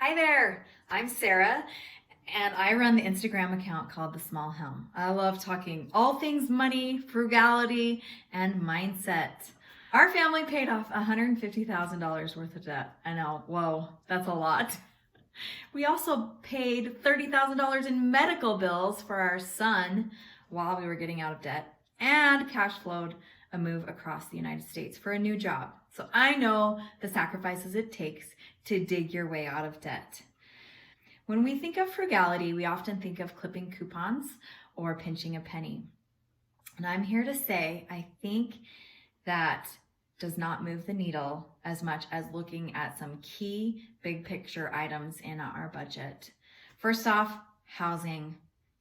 Hi there, I'm Sarah, and I run the Instagram account called The Small Helm. I love talking all things money, frugality, and mindset. Our family paid off $150,000 worth of debt. I know, whoa, that's a lot. We also paid $30,000 in medical bills for our son while we were getting out of debt and cash flowed a move across the United States for a new job. So I know the sacrifices it takes to dig your way out of debt. When we think of frugality, we often think of clipping coupons or pinching a penny. And I'm here to say, I think that does not move the needle as much as looking at some key big picture items in our budget. First off, housing.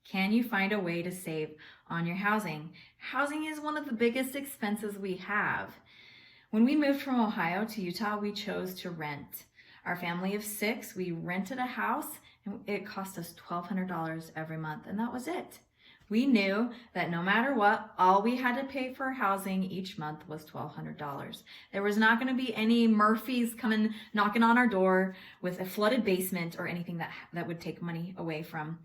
Can you find a way to save on your housing? Housing is one of the biggest expenses we have. When we moved from Ohio to Utah, we chose to rent. Our family of 6, we rented a house and it cost us $1,200 every month, and that was it. We knew that no matter what, all we had to pay for housing each month was $1,200. There was not going to be any Murphys coming knocking on our door with a flooded basement or anything that would take money away from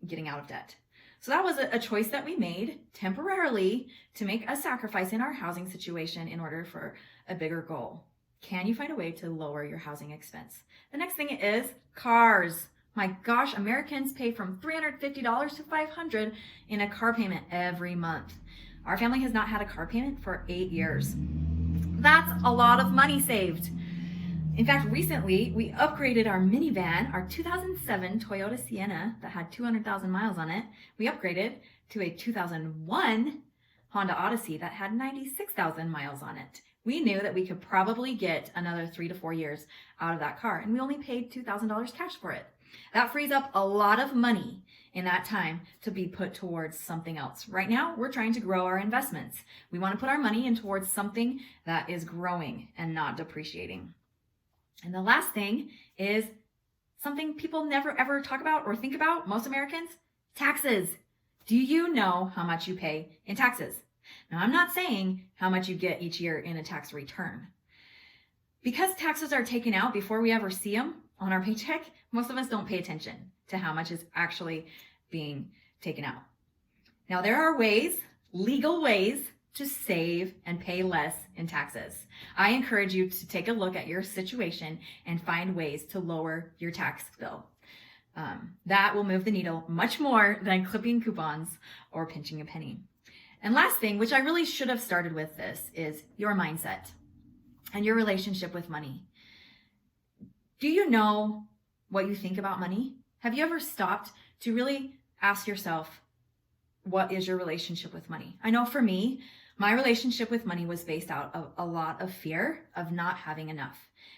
getting out of debt. So that was a choice that we made temporarily to make a sacrifice in our housing situation in order for a bigger goal. Can you find a way to lower your housing expense? The next thing is cars. My gosh, Americans pay from $350 to $500 in a car payment every month. Our family has not had a car payment for 8 years. That's a lot of money saved. In fact, recently we upgraded our minivan, our 2007 Toyota Sienna that had 200,000 miles on it. We upgraded to a 2001 Honda Odyssey that had 96,000 miles on it. We knew that we could probably get another 3 to 4 years out of that car, and we only paid $2,000 cash for it. That frees up a lot of money in that time to be put towards something else. Right now, we're trying to grow our investments. We want to put our money in towards something that is growing and not depreciating. And the last thing is something people never ever talk about or think about, most Americans, taxes. Do you know how much you pay in taxes? Now, I'm not saying how much you get each year in a tax return. Because taxes are taken out before we ever see them on our paycheck, most of us don't pay attention to how much is actually being taken out. Now, there are ways, legal ways, to save and pay less in taxes. I encourage you to take a look at your situation and find ways to lower your tax bill. That will move the needle much more than clipping coupons or pinching a penny. And last thing, which I really should have started with this, is your mindset and your relationship with money. Do you know what you think about money? Have you ever stopped to really ask yourself, what is your relationship with money? I know for me, my relationship with money was based out of a lot of fear of not having enough.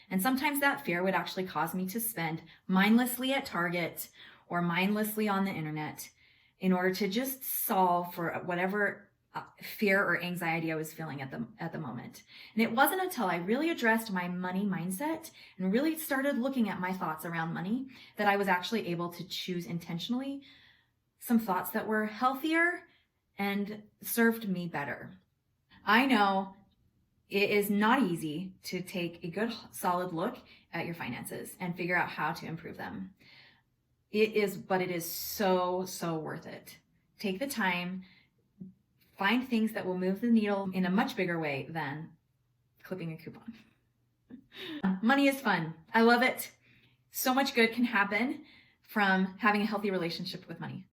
And sometimes that fear would actually cause me to spend mindlessly at Target or mindlessly on the internet in order to just solve for whatever fear or anxiety I was feeling at the moment. And it wasn't until I really addressed my money mindset and really started looking at my thoughts around money that I was actually able to choose intentionally some thoughts that were healthier and served me better. I know it is not easy to take a good solid look at your finances and figure out how to improve them. But it is so worth it. Take the time, find things that will move the needle in a much bigger way than clipping a coupon. Money is fun. I love it. So much good can happen from having a healthy relationship with money.